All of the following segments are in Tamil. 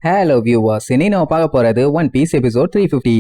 Hello viewers, இன்னைக்கு நம்ம பார்க்க போறது ஒன் பீஸ் எபிசோட் 350.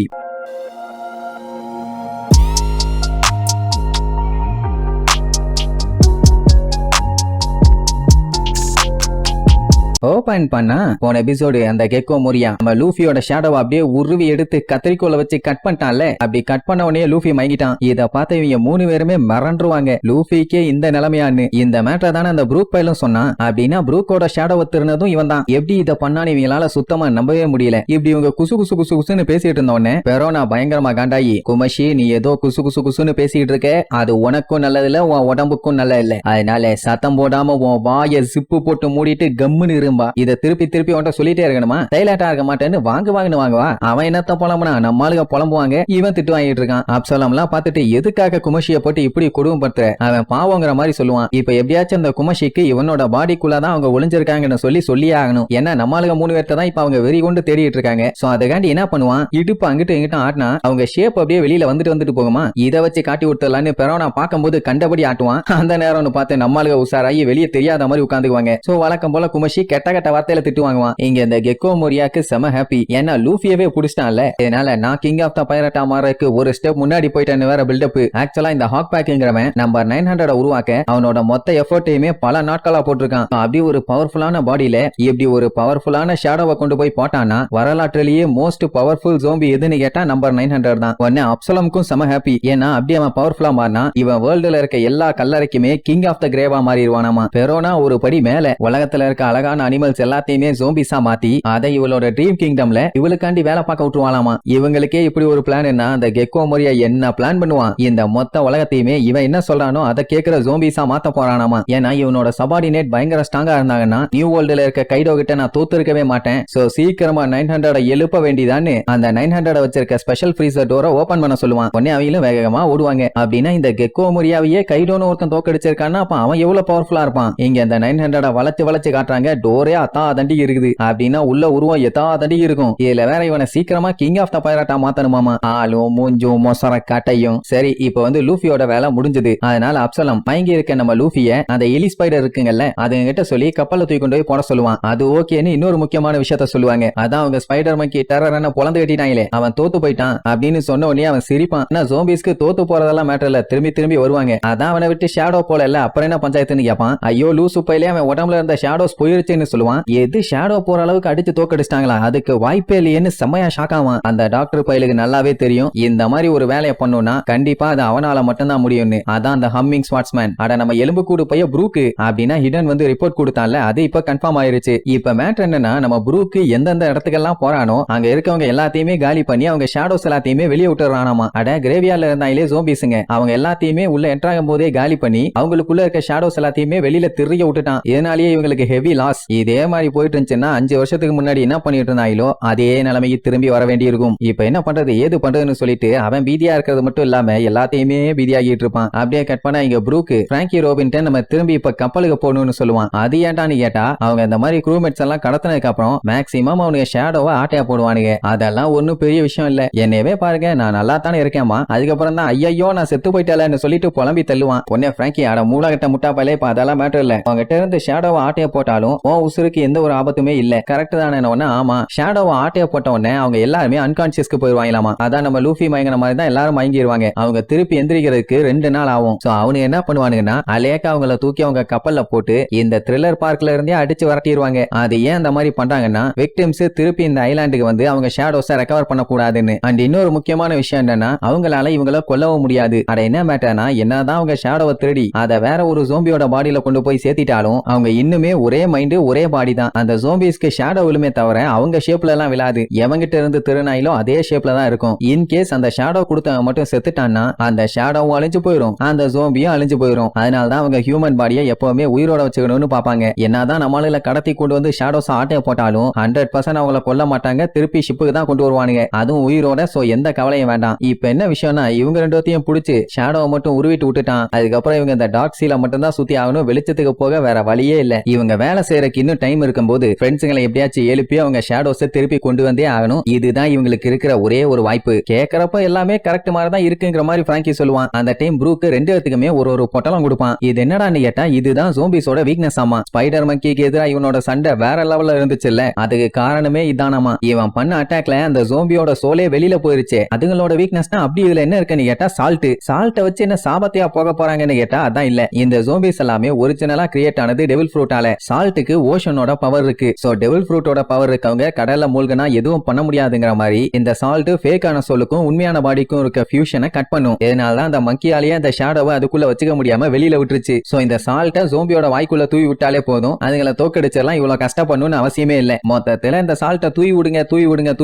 ஓபன் பண்ணா போன எபிசோடு அந்த கெக்கோ மோரியா நம்ம லூஃபியோட ஷேடோவை அப்படியே உருவி எடுத்து கத்திரிக்கோல வச்சு கட் பண்ணிட்டான்ல. அப்படி கட் பண்ண உடனே லூஃபி மயங்கிட்டான். இத பார்த்து இவங்க 3 பேருமே மறந்துருவாங்க. லூஃபிக்கே இந்த நிலைமையான்னு. இந்த மேட்டர் தானே அந்த ப்ரூக் பைலும் சொன்னான். அப்படின்னா ப்ரூக்கோட ஷேடோவை திருனதும் இவன் தான். எப்படி இதை பண்ணான்னு இவங்களால சுத்தமா நம்பவே முடியல. இப்படி இவங்க குசு குசு குசு குசுன்னு பேசிட்டு இருந்த உடனே பெரோனா பயங்கரமா காண்டாயி, குமஷி நீ ஏதோ குசு குசு குசுன்னு பேசிட்டு இருக்க, அது உனக்கும் நல்லது இல்ல, உன் உடம்புக்கும் நல்லது இல்ல. அதனால சத்தம் போடாம உன் வாய ஜிப்பு போட்டு மூடிட்டு கம்முன்னு இத திருப்பி திருப்பி அவன்கிட்ட சொல்லிட்டே இருக்கணுமா? டைலாட்டா இருக்க மாட்டேன்னு வாங்குவாங்கன்னு வாங்குவா. அவன் என்னத்த புலம்புனா நம்மளுக்கு புலம்புவாங்க, இவன் திட்டு வாங்கிட்டு இருக்கான். அப்சலம்லாம் பார்த்துட்டு எதுக்காக குமஷிய போட்டு இப்படி கொடுமைப்படுத்துற, அவன் பாவங்கிற மாதிரி சொல்லுவான். இப்ப எப்படியாச்சும் அந்த குமஷிக்கு இவனோட பாடிக்குள்ளதான் அவங்க ஒளிஞ்சிருக்காங்கன்னு சொல்லியே ஆகணும். ஏன்னா நம்மளுக்கு 3 பேர்த்த தான் இப்ப அவங்க வெறி கொண்டு தேடிட்டு இருக்காங்க. சோ அதுக்காண்டி என்ன பண்ணுவான், இடுப்பு அங்கிட்டு இங்கிட்ட ஆட்டினா அவங்க ஷேப் அப்படியே வெளியில வந்துட்டு போகுமா, இதை வச்சு காட்டி விட்டுலான்னு பெரோனா பார்க்கும்போது கண்டபடி ஆட்டுவான். அந்த நேரம்னு பார்த்து நம்மளுக்கு உசாராகி வெளியே தெரியாத மாதிரி உட்காந்துக்குவாங்க. சோ வழக்கம் போல குமஷி கெட்ட வார்த்தையில திட்டு வாங்குவான். இங்க இந்த கெக்கோ மோரியாக்கு செம ஹாப்பி. ஏன்னா லூஃபியவே புடிச்சிட்டான்ல. இதனால நான் கிங் ஆஃப் த பைரட்டா மாறக்கு ஒரு ஸ்டெப் முன்னாடி போயிட்டேன்னு வேற பில்டப். ஆக்சுவலா இந்த ஹாக் பேக்குங்கிறவன் நம்பர் 900 உருவாக்க அவனோட மொத்த எஃபர்ட்டையுமே பல நாட்களா போட்டிருக்கான். அப்படி ஒரு பவர்ஃபுல்லான பாடியில இப்படி ஒரு பவர்ஃபுல்லான ஷேடோவை கொண்டு போய் போட்டானா வரலாற்றிலேயே மோஸ்ட் பவர்ஃபுல் ஜோம்பி எதுன்னு கேட்டா நம்பர் 900 தான். உடனே அப்சலமுக்கும் செம ஹாப்பி. ஏன்னா அப்படி அவன் பவர்ஃபுல்லா மாறினா இவன் வேர்ல்டுல இருக்க எல்லா கல்லறைக்குமே கிங் ஆஃப் த கிரேவா மாறிடுவானாமா. பெரோனா ஒரு படி மேல உலகத்துல இருக்க அழகான அனிமல்ஸ் எல்லாத்தையுமே ஜோம்பிஸா மாத்தி அதை இவளோட ட்ரீம் கிங்டம்ல இவளுக்காண்டி வேலை பார்க்க விட்டுருவாளாமா. இவங்களுக்கே இப்படி ஒரு பிளான் என்ன, அந்த கெக்கோ மோரியா என்ன பிளான் பண்ணுவான், இந்த மொத்த உலகத்தையுமே இவன் என்ன சொல்றானோ அதை கேட்கிற ஜோம்பிஸா மாத்த போறானாமா. ஏன்னா இவனோட சபார்டினேட் பயங்கர ஸ்ட்ராங்கா இருந்தாங்கன்னா நியூ வேர்ல்டுல இருக்க கைடோ கிட்ட நான் தோத்துருக்கவே மாட்டேன். சோ சீக்கிரமா 900 எழுப்ப வேண்டியதான்னு அந்த 900 வச்சிருக்க ஸ்பெஷல் ஃப்ரீசர் டோரை ஓபன் பண்ண சொல்லுவான். உடனே அவங்களும் வேகமா ஓடுவாங்க. அப்படின்னா இந்த கெக்கோ மோரியாவையே கைடோன்னு ஒருத்தன் தோக்கடிச்சிருக்கான்னா அப்ப அவன் எவ்வளவு பவர்ஃபுல்லா இருப்பான். இங்க அந்த 900 வளைச்சு காட்டுறாங்க. டோரே அத்தா தண்டி இருக்குது. அப்படின்னா உள்ள உருவம் எதா தண்டி இருக்கும். இதுல வேற இவனை சீக்கிரமா கிங் ஆஃப் த பைரட்டா மாத்தணுமாமா. ஆளும் மூஞ்சும் மொசர காட்டையும். சரி இப்ப லூஃபியோட வேலை முடிஞ்சது. அதனால அப்சலம் மயங்கி இருக்க நம்ம லூஃபிய அந்த எலி ஸ்பைடர் இருக்குங்கல்ல அதுங்க கிட்ட சொல்லி கப்பல்ல தூக்கி கொண்டு போய் போட சொல்லுவான். அது ஓகேன்னு இன்னொரு முக்கியமான விஷயத்த சொல்லுவாங்க. அதான் அவங்க ஸ்பைடர் மங்கி டெரர் பொழந்து கட்டிட்டாங்களே அவன் தோத்து போயிட்டான் அப்படின்னு சொன்ன உடனே அவன் சிரிப்பான். ஆனா ஜோம்பிஸ்க்கு தோத்து போறதெல்லாம் மேட்டர் இல்ல, திரும்பி வருவாங்க. அதான் அவனை விட்டு ஷேடோ போல இல்ல, அப்புறம் என்ன பஞ்சாயத்துன்னு கேட்பான். ஐயோ லூசு பையிலே அவன் உடம்புல இருந்த ஷேடோஸ் போயிருச்சுன்னு சொல்லுவான். எது ஷேடோ போற அளவுக்கு அடிச்சு தோக்கடிச்சிட்டாங்களா, அதுக்கு வாய்ப்பே இல்லையேன்னு செம்மையா ஷாக் ஆவான். அந்த டாக்டர் பையலுக்கு நல்லாவே தெரியும் இந்த மாதிரி ஒரு வேலையை பண்ணணும்னா கண்டிப்பா அது அவனால மட்டும்தான் முடியும்னு. அதான் அந்த ஹம்மிங் ஸ்வாட்ஸ்மேன் அட நம்ம எலும்பு கூடு பைய ப்ரூக்கு அப்படின்னா ஹிடன் ரிப்போர்ட் கொடுத்தான்ல, அது இப்ப கன்ஃபார்ம் ஆயிருச்சு. இப்ப மேட்டர் என்னன்னா நம்ம ப்ரூக்கு எந்தெந்த இடத்துக்கெல்லாம் போறானோ அங்க இருக்கவங்க எல்லாத்தையுமே காலி பண்ணி அவங்க ஷேடோஸ் எல்லாத்தையுமே வெளியே விட்டுறானாமா. அட கிரேவியார்ல இருந்தாங்களே ஜோம்பிஸுங்க அவங்க எல்லாத்தையுமே உள்ள என்ட்ராகும் போதே காலி பண்ணி அவங்களுக்குள்ள இருக்க ஷேடோஸ் எல்லாத்தையுமே வெளியில திரிய விட்டுட்டான். இதனாலேயே இவங்களுக்கு ஹெவி லாஸ். இதே மாதிரி போயிட்டு இருந்துச்சுன்னா 5 வருஷத்துக்கு முன்னாடி என்ன பண்ணிட்டு இருந்தாங்களோ அதே நிலைமைக்கு திரும்பி வர வேண்டி இருக்கும். இப்ப என்ன பண்றது ஏது பண்றதுன்னு சொல்லிட்டு அவன் பீதியா இருக்கிறது மட்டும் இல்லாம எல்லாத்தையுமே பீதியாகிட்டு இருப்பான். அப்படியே கட் பண்ணா இங்க ப்ரூக்கு பிராங்கி ரோபின்டன் நம்ம திரும்பி இப்ப கப்பலுக்கு போகணும்னு சொல்லுவான். அது ஏன்டான்னு கேட்டா அவங்க இந்த மாதிரி க்ரூமேட்ஸ் எல்லாம் கடத்தினதுக்கு அப்புறம் மேக்சிமம் அவனுக்கு ஷேடோவை ஆட்டையா போடுவானுங்க. அதெல்லாம் ஒன்னும் பெரிய விஷயம் இல்ல, என்னவே பாருங்க நான் நல்லா தானே இருக்கேமா, அதுக்கப்புறம் தான் ஐயோ நான் செத்து போயிட்டேன்னு சொல்லிட்டு புலம்பி தள்ளுவான். உடனே பிராங்கி அட மூலகட்ட முட்டாப்பாலே இப்ப அதெல்லாம் மேட்டர் இல்ல, அவங்ககிட்ட இருந்து ஷேடோவை ஆட்டையா போட்டாலும் உசுருக்கு எந்த ஒரு ஆபத்துமே இல்ல, கரெக்ட் தானே. ஆமா ஷேடோவை ஆட்டைய போட்ட உடனே அவங்க எல்லாருமே அன்கான்சியஸ்க்கு போயிருவாங்களாமா. அதான் நம்ம லூஃபி மயங்கின மாதிரி தான் எல்லாரும் மயங்கிடுவாங்க. அவங்க திருப்பி எந்திரிக்கிறதுக்கு 2 நாள் ஆகும். சோ அவனுக்கு என்ன பண்ணுவானுங்கன்னா அலேக்க அவங்கள தூக்கி அவங்க கப்பல்ல போட்டு இந்த த்ரில்லர் பார்க்ல இருந்தே அடிச்சு வரட்டிடுவாங்க. அது ஏன் அந்த மாதிரி பண்றாங்கன்னா விக்டிம்ஸ் திருப்பி இந்த ஐலாண்டுக்கு வந்து அவங்க ஷேடோஸை ரெக்கவர் பண்ண கூடாதுன்னு. அண்ட் இன்னொரு முக்கியமான விஷயம் என்னன்னா அவங்களால இவங்கள கொல்லவும் முடியாது. அட என்ன மேட்டர்னா என்னதான் அவங்க ஷேடோவை திருடி அதை வேற ஒரு ஜோம்பியோட பாடியில கொண்டு போய் சேர்த்திட்டாலும் அவங்க இன்னுமே ஒரே மைண்ட் ஒரே பாடி தான். அந்த ஜோம்பிஸ்க்கு ஷேடோ விழுமே தவிர அவங்க ஷேப்ல எல்லாம் விழாது. எவங்கிட்ட இருந்து திருநாயிலும் அதே ஷேப்ல தான் இருக்கும். இன் கேஸ் அந்த ஷேடோ கொடுத்தவங்க மட்டும் செத்துட்டான்னா அந்த ஷேடோவும் அழிஞ்சு போயிடும், அந்த ஜோம்பியும் அழிஞ்சு போயிடும். அதனாலதான் அவங்க ஹியூமன் பாடியை எப்பவுமே உயிரோட வச்சுக்கணும்னு பாப்பாங்க. என்னதான் நம்மளால கடத்தி கொண்டு வந்து ஷேடோஸ் ஆட்டைய போட்டாலும் 100% அவங்கள கொல்ல மாட்டாங்க, திருப்பி ஷிப்புக்கு தான் கொண்டு வருவானுங்க, அதுவும் உயிரோட. சோ எந்த கவலையும் வேண்டாம். இப்ப என்ன விஷயம்னா இவங்க 2 பிடிச்சு ஷேடோவை மட்டும் உருவிட்டு விட்டுட்டான். அதுக்கப்புறம் இவங்க இந்த டார்க் சீல மட்டும் தான் சுத்தி ஆகணும், வெளிச்சத்துக்கு போக வேற வழியே இல்ல. இவங்க வேலை செய்யறக்கு இன்னும் டைம் இருக்கும்போது ஃப்ரெண்ட்ஸுங்களை எப்படியாச்சும் எழுப்பி அவங்க ஷேடோஸை திருப்பி கொண்டு வந்தே ஆகணும். இதுதான் இவங்களுக்கு இருக்கிற ஒரே ஒரு வாய்ப்பு. கேட்கறப்ப எல்லாமே கரெக்ட் மாதிரி தான் இருக்குங்கிற மாதிரி பிராங்கி சொல்லுவான். அந்த டைம் ப்ரூக்கு ரெண்டு பேத்துக்குமே ஒரு பொட்டலம் கொடுப்பான். இது என்னடான்னு கேட்டா இதுதான் ஜோம்பிஸோட வீக்னஸ் ஆமா. ஸ்பைடர் மங்கிக்கு எதிரா இவனோட சண்டை வேற லெவல்ல இருந்துச்சுல்ல, அதுக்கு காரணமே இதானாமா. இவன் பண்ண அட்டாக்ல அந்த ஜோம்பியோட சோலே வெளியில போயிருச்சு. அதுங்களோட வீக்னஸ்னா அப்படி இதுல என்ன இருக்குன்னு கேட்டா சால்ட்டை வச்சு என்ன சாபத்தையா போக போறாங்கன்னு கேட்டா அதான் இல்ல. இந்த ஜோம்பிஸ் எல்லாமே ஒரிஜினலா கிரியேட் ஆனது டெவில் ஃப்ரூட்டால. சால்ட்டுக்கு ஓஷனோட பவர் இருக்கு. சோ டெவில் ஃப்ரூட்டோட பவர் இருக்கவங்க கடல்ல மூழ்கினா எதுவும் பண்ண முடியாதுங்கிற மாதிரி இந்த சால்ட் ஃபேக்கான சோலுக்கும் உண்மையான பாடிக்கும் இருக்க ஃபியூஷனை கட் பண்ணும். இதனாலதான் அந்த மங்கியாலேயே அந்த ஷேடோவை அதுக்குள்ள வச்சுக்க முடியாம வெளியில விட்டுருச்சு. சோ இந்த சால்ட்டை ஜோம்பியோட வாய்க்குள்ள தூவி விட்டாலே போதும், அதுங்களை தோக்கடிச்சிடலாம். இவ்வளவு கஷ்டப்படணும்னு அவசியமே இல்ல. மொத்தத்துல இந்த சால்ட்டை தூவி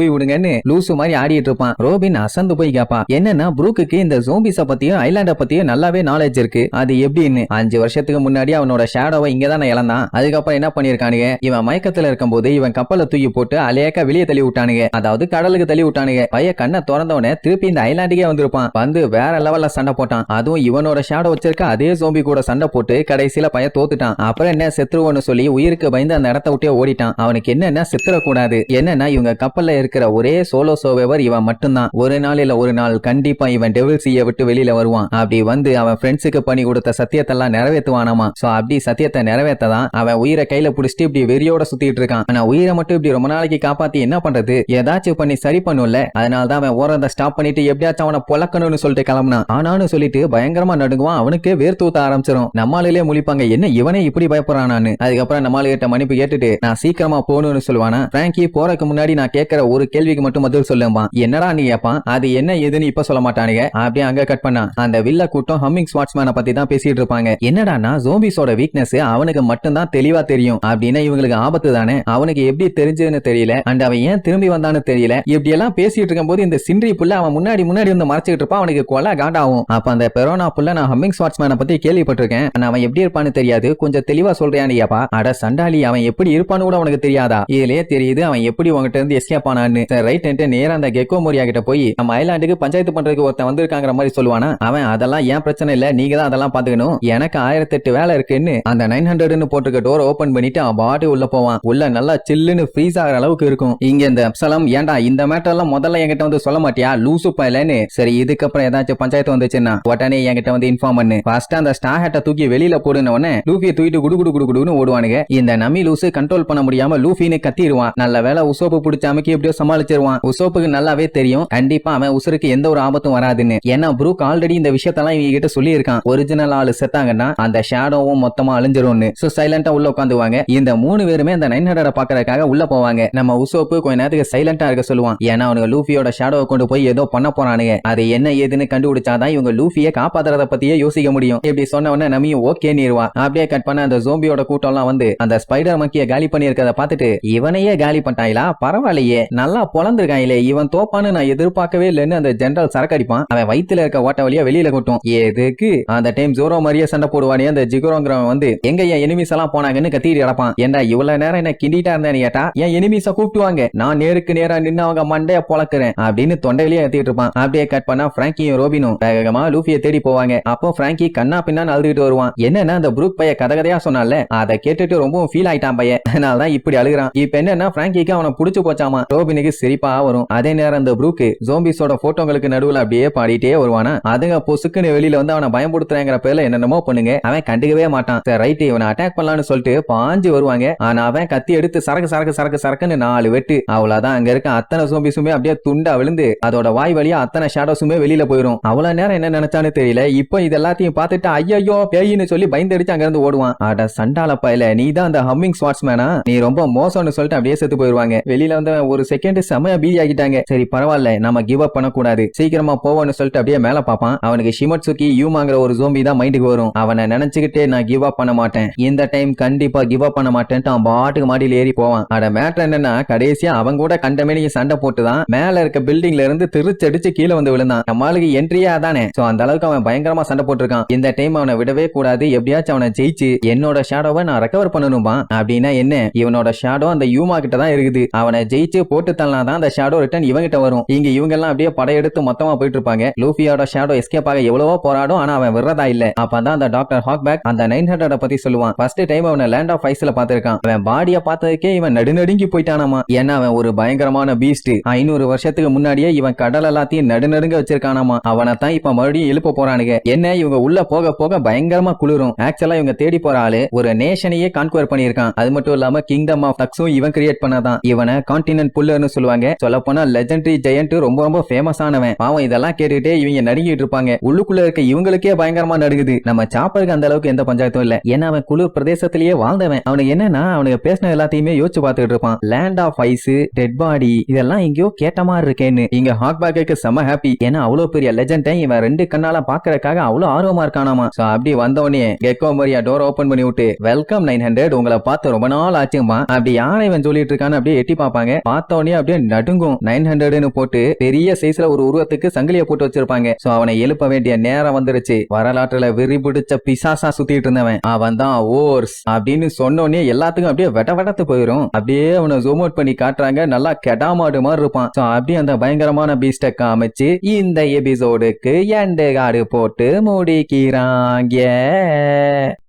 விடுங்கன்னு லூசு மாதிரி ஆடிட்டு இருப்பான். ரோபின் அசந்து போய் கேப்பா, என்னன்னா ப்ரூக்கு இந்த ஜோம்பிஸ பத்தியும் ஐலாண்ட பத்தியும் நல்லாவே நாலேஜ் இருக்கு, அது எப்படின்னு. 5 வருஷத்துக்கு முன்னாடி அவனோட ஷேடோவை இங்கதான் இழந்தான். அதுக்கப்புறம் என்ன பண்ணிருக்கானுங்க, இவன் மயக்கத்துல இருக்கும் போது இவன் கப்பலை தூக்கி போட்டு அலையக்க வெளியே தள்ளி விட்டானுங்க. அதாவது கடலுக்கு தள்ளி விட்டானுங்க. பைய கண்ணை திறந்தவனே திருப்பி இந்த ஐலாண்டுக்கே வந்திருப்பான். வந்து வேற லெவல்ல சண்டை போட்டான். அதுவும் இவனோட ஷேடோ வச்சிருக்க அதே ஜோம்பி கூட சண்டை போட்டு கடைசியில பைய தோத்துட்டான். அப்புறம் என்ன செத்துருவோன்னு சொல்லி உயிருக்கு பயந்து அந்த இடத்த விட்டே ஓடிட்டான். அவனுக்கு என்னன்னா செத்துறக்கூடாது. என்னன்னா இவங்க கப்பல்ல இருக்கிற ஒரே சோலோ சர்வைவர் இவன் மட்டும்தான். ஒரு நாள் இல்ல ஒரு நாள் கண்டிப்பா இவன் டெவில் சீயை விட்டு வெளியில வருவான். அப்படி வந்து அவன் ஃப்ரெண்ட்ஸுக்கு பண்ணி கொடுத்த சத்தியத்தெல்லாம் நிறைவேற்றுவானாமா. சோ அப்படி சத்தியத்தை நிறைவேற்றதான் அவன் உயிரை கையில புடிச்சிட்டு இப்படி வெறியோட சுத்திட்டு இருக்கான். ஆனா உயிரை மட்டும் இப்படி ரொம்ப நாளைக்கு காப்பாத்தி என்ன பண்றது, ஏதாச்சும் பண்ணி சரி பண்ணும்ல. அதனாலதான் அவன் ஓரத்தை ஸ்டாப் பண்ணிட்டு எப்படியாச்சும் அவனை பொழக்கணும்னு சொல்லிட்டு கிளம்புனான். ஆனான்னு சொல்லிட்டு பயங்கரமா நடுங்குவான். அவனுக்கு வேர்த்து ஊத்த ஆரம்பிச்சிடும். நம்மளாலே முழிப்பாங்க, என்ன இவனே இப்படி பயப்படுறானான்னு. அதுக்கப்புறம் நம்மளுக்கிட்ட மன்னிப்பு கேட்டுட்டு நான் சீக்கிரமா போகணும்னு சொல்லுவானா. பிராங்கி போறதுக்கு முன்னாடி நான் கேட்கிற ஒரு கேள்விக்கு மட்டும் பதில் சொல்லுவான். என்னடா நீ கேப்பான். அது என்ன ஏதுன்னு இப்ப சொல்ல மாட்டானுங்க. அப்படியே அங்க கட் பண்ணா அந்த வில்ல கூட்டம் ஹம்மிங் ஸ்வாட்ஸ்மேனை பத்தி தான் பேசிட்டு இருப்பாங்க. என்னடானா ஜோம்பிஸோட வீக்னஸ் அவனுக்கு மட்டும்தான் தெளிவா தெரியும். அப்படின்னா இவங்களுக்கு ஆபத்து தானே. அவனுக்கு எப்படி தெரிஞ்சதுன்னு தெரியல. அண்ட் அவன் ஏன் திரும்பி வந்தான்னு தெரியல. இப்படி எல்லாம் பேசிட்டு இருக்கும் போது இந்த சின்ரி புள்ள அவன் முன்னாடி வந்து மறைச்சிட்டு இருப்பான். அவனுக்கு கொலை காண்டாகும். அப்ப அந்த பெரோனா புள்ள நான் ஹம்மிங் ஸ்வாட்ஸ்மேனை பத்தி கேள்விப்பட்டிருக்கேன். அவன் எப்படி இருப்பான்னு தெரியாது, கொஞ்சம் தெளிவா சொல்றியானியாப்பா. அட சண்டாளி, அவன் எப்படி இருப்பான்னு கூட அவனுக்கு தெரியாதா? இதுலயே தெரியுது அவன் எப்படி உங்ககிட்ட இருந்து எஸ்கேப் ஆனான்னு. ரைட் நேரா அந்த கெக்கோ மோரியா கிட்ட போய் நம்ம ஐலாண்டுக்கு பஞ்சாயத்து பண்றதுக்கு ஒருத்தன் வந்திருக்காங்கிற மாதிரி சொல்லுவானா. அவன் அதெல்லாம் ஏன் பிரச்சனை இல்ல, நீங்க தான் அதெல்லாம் பாத்துக்கணும், எனக்கு 1008 வேலை இருக்குன்னு அந்த 900 போட்டுக்க டோர் ஓபன் பண்ணிட்டு அவன் பாட்டு உள்ள போவான். உள்ள நல்லா சில்லுன்னு ஃப்ரீஸ் ஆகிற அளவுக்கு இருக்கும். இங்க இந்த அப்சலம் ஏன்டா இந்த மேட்டர் எல்லாம் முதல்ல என்கிட்ட வந்து சொல்ல மாட்டியா லூசு பயலன்னு. சரி இதுக்கப்புறம் ஏதாச்சும் பஞ்சாயத்து வந்துச்சுன்னா உடனே என்கிட்ட வந்து இன்ஃபார்ம் பண்ணு. ஃபர்ஸ்ட் அந்த ஸ்டார் ஹேட்டை தூக்கி வெளியில போடுன உடனே லூஃபியை தூக்கிட்டு குடுகுடுன்னு ஓடுவானுங்க. இந்த நமி லூசு கண்ட்ரோல் பண்ண முடியாம லூஃபின்னு கத்திடுவான். நல்ல வேலை உசோப்பு பிடிச்சாமக்கு எப்படியோ சமாளிச்சிருவான். உசோப்புக்கு நல்லாவே தெரியும் கண்டிப்பா அவன் உசுருக்கு எந்த ஒரு ஆபத்தும் வராதுன்னு. ஏன்னா ப்ரூக் ஆல்ரெடி இந்த விஷயத்தெல்லாம் இவங்க கிட்ட சொல்லி இருக்கான். ஒரிஜினல் ஆளு செத்தாங்கன்னா அந்த ஷேடோவும் மொத்தமா அழிஞ்சிரும்னு. சோ சைலண்டா உள்ள உட்காந்துவாங்க. இந்த 3 பேருமே அந்த 900 பாக்குறதுக்காக உள்ள போவாங்க. நம்ம உசோப்பு கொஞ்ச நேரத்துக்கு சைலண்டா இருக்க சொல்லுவான். ஏன்னா அவனுக்கு லூஃபியோட ஷேடோவை கொண்டு போய் ஏதோ பண்ண போறானுங்க. அது என்ன ஏதுன்னு கண்டுபிடிச்சாதான் இவங்க லூஃபியை காப்பாத்துறத பத்தியே யோசிக்க முடியும். இப்படி சொன்ன உடனே நமியும் ஓகே நீர்வா. அப்படியே கட் பண்ண அந்த ஜோம்பியோட கூட்டம் எல்லாம் வந்து அந்த ஸ்பைடர் மக்கிய காலி பண்ணி இருக்கத பார்த்துட்டு இவனையே காலி பண்ணிட்டாங்களா, பரவாயில்லையே நல்லா பொழந்திருக்காங்களே, இவன் தோப்பான்னு நான் எதிர்பார்க்கவே இல்லைன்னு அந்த ஜெனரல் சரக்கடிப்பான். அவன் வயித்துல இருக்க ஓட்ட வழியா வெளியில கொட்டும். எதுக்கு அந்த டைம் ஜோரோ மாதிரியே சண்டை போடுவானே அந்த ஜிகோரோங்கிறவன் வந்து எங்க என் எனிமிஸ் எல்லாம் போனாங்கன்னு கத்திட்டு கிடப்பான். ஏன்டா இவ்வளவு நேரம் என்ன கிண்டிட்டா இருந்தேன்னு கேட்டா என் எனிமிஸ கூப்பிட்டுவாங்க, நான் நேருக்கு நேரா நின்று அவங்க மண்டைய பொழக்கிறேன் அப்படின்னு தொண்டையிலேயே கத்திட்டு இருப்பான். அப்படியே கட் பண்ணா பிராங்கியும் ரோபினும் வேகமா லூஃபியை தேடி போவாங்க. அப்போ பிராங்கி கண்ணா பின்னான்னு அழுதுகிட்டு வருவான். என்னன்னா அந்த ப்ரூக் பைய கதையா சொன்னால அதை கேட்டுட்டு ரொம்பவும் ஃபீல் ஆயிட்டான் பையன். அதனாலதான் இப்படி அழுகுறான். இப்ப என்னன்னா பிராங்கிக்கு அவனை புடிச்சு போச்சாமா. ரோபினுக்கு சிரிப்பா வரும். அதே நேரம் அந்த ப்ரூக் ஜோம்பிஸோட போட்டோங்களுக்கு நடுவுல அப்படியே பாடிட்டே வருவானா. அதுங்க பொசுக்குன்னு வெளியில வந்து அவனை பயன்படுத்துறேங்கிற பேர்ல என்னென்னமோ பண்ணுங்க. அவன் கண்டுக்கவே மாட்டான். ரைட் இவனை அட்டாக் பண்ணலாம்னு சொல்லிட்டு பாஞ்சு வருவாங்க. ஆனா அவன் கத்தி எடுத்து சரக்குன்னு 4 வெட்டு. அவ்வளவுதான் அங்க இருக்க அத்தனை ஜோம்பிஸுமே அப்படியே துண்டா விழுந்து அதோட வாய் வழியா அத்தனை ஷேடோஸுமே வெளியில போயிடும். அவ்வளவு நேரம் என்ன நினைச்சான்னு தெரியல. இப்போ இது எல்லாத்தையும் பார்த்துட்டு ஐயோ பேயின்னு சொல்லி பயந்தடிச்சு அங்க இருந்து ஓடுவான். அட சண்டால பயல, நீ தான் அந்த ஹம்மிங் ஸ்வாட்ஸ்மேனா, நீ ரொம்ப மோசம்னு சொல்லிட்டு அப்படியே செத்து போயிருவாங்க. வெளியில வந்து ஒரு செகண்ட் செமையா பீதி ஆகிட்டாங்க. சரி பரவாயில்ல, நம்ம கிவ் அப் பண்ணக்கூடாது, சீக்கிரமா போவோம்னு சொல்லிட்டு அப்படியே மேல பாப்பான். அவனுக்கு ஷிமட்சுகி யூமாங்கிற ஒரு ஜோம்பி தான் மைண்டுக்கு வரும். அவனை நினைச்சுக்கிட்டே நான் கிவ் அப் பண்ண மாட்டேன், இந்த டைம் கண்டிப்பா கிவ் அப் பண்ண மாட்டேன்ட்டு அவன் பாட்டுக்கு மாடியில் ஏறி போவான். அட மேட்டர் என்னன்னா கடைசியா அவன் கூட கண்டமேனிக்கு சண்டை போட்டுதான் மேல இருக்க பில்டிங்ல இருந்து திருச்சடிச்சு கீழே வந்து விழுந்தான். நம்மளுக்கு என்ட்ரியா தானே. சோ அந்த அளவுக்கு அவன் பயங்கரமா சண்டை போட்டிருக்கான். இந்த டைம் அவனை விடவே கூடாது, எப்படியாச்சும் அவனை ஜெயிச்சு என்னோட ஷேடோவை நான் ரெக்கவர் பண்ணணுமா. அப்படின்னா என்ன, இவனோட ஷேடோ அந்த யூமா கிட்ட தான் இருக்குது. அவனை ஜெயிச்சு போட்டு தள்ளனாதான் அந்த ஷேடோ ரிட்டர்ன் இவங்கிட்ட வரும். இங்க இவங்க எல்லாம் அப்படியே படையெடுத்து மொத்தமா போயிட்டு இருப்பாங்க. லூஃபியோட ஷேடோ எஸ்கேப் ஆக எவ்வளவோ போராடும், ஆனா அவன் விடுறதா இல்ல. அப்பதான் அந்த டாக்டர் ஹாக்பேக் அந்த 900 பத்தி சொல்லுவான். ஃபர்ஸ்ட் டைம் அவனை லேண்ட் ஆஃப் ஐஸ்ல கனவுல பாத்திருக்கான். அவன் பாடிய பார்த்ததுக்கே இவன் நடுநடுங்கி போயிட்டானாமா. ஏன்னா அவன் ஒரு பயங்கரமான பீஸ்ட். 500 வருஷத்துக்கு முன்னாடியே இவன் கடல் எல்லாத்தையும் நடுநடுங்க வச்சிருக்கானாமா. அவனை தான் இப்ப மறுபடியும் எழுப்ப போறானுங்க. என்ன இவங்க உள்ள போக போக பயங்கரமா குளிரும். ஆக்சுவலா இவங்க தேடி போற ஆளு ஒரு நேஷனையே கான்குவர் பண்ணிருக்கான். அது மட்டும் இல்லாம கிங்டம் ஆஃப் தக்ஸும் இவன் கிரியேட் பண்ணதான். இவனை கான்டினென்ட் புல்லர்னு சொல்லுவாங்க. சொல்ல போனா லெஜெண்டரி ஜெயண்ட் ரொம்ப ரொம்ப ஃபேமஸ் ஆனவன். பாவம் இதெல்லாம் கேட்டுட்டே இவங்க நடுங்கிட்டு இருப்பாங்க. உள்ளுக்குள்ள இருக்க இவங்களுக்கே பயங்கரமா நடுங்குது. நம்ம சாப்பருக்கு அந்த அளவுக்கு எந்த பஞ்சாயத்தும் இல்ல. ஏன்னா அவன் குளிர் பிரதேசத்திலேயே வாழ்ந்தவன். அவனுக்கு என்னன்னா அவனுக்கு பேசின எல்லாத்தையுமே யோசிச்சு பார்த்துட்டு இருப்பான். Land of ice, dead body இதெல்லாம் எங்கேயோ கேட்ட மாதிரி இருக்கேன்னு. இங்க ஹாக்பேக்கு செம ஹாப்பி. ஏன்னா அவ்வளவு பெரிய லெஜெண்டை இவன் 2 கண்ணால பாக்குறதுக்காக அவ்வளவு ஆர்வமா இருக்கானாமா. சோ அப்படி வந்தவனே கெக்கோ மரியா டோர் ஓபன் பண்ணி விட்டு வெல்கம் 900 உங்களை பார்த்து ரொம்ப நாள் ஆச்சுமா அப்படி யாரை இவன் சொல்லிட்டு இருக்கான்னு அப்படியே எட்டி பார்ப்பாங்க. பார்த்தவனே அப்படியே நடுங்கும். 900ன்னு போட்டு பெரிய சைஸ்ல ஒரு உருவத்துக்கு சங்கிலிய போட்டு வச்சிருப்பாங்க. சோ அவனை எழுப்ப வேண்டிய நேரம் வந்துருச்சு. வரலாற்றுல வெறி பிடிச்ச பிசாசா சுத்திட்டு இருந்தவன் அவன் தான் ஓர்ஸ் அப்படின்னு சொன்னோடனே எல்லாத்துக்கும் அப்படியே வெடத்து போயிரும். அப்படியே அவனை ஜூம் அவுட் பண்ணி காட்டுறாங்க. நல்லா கெடாமாடு மாதிரி இருப்பான். சோ அப்படியே அந்த பயங்கரமான பீஸ்ட காமிச்சு இந்த எபிசோடுக்கு எண்டு கார்டு போட்டு முடிக்கிறாங்க.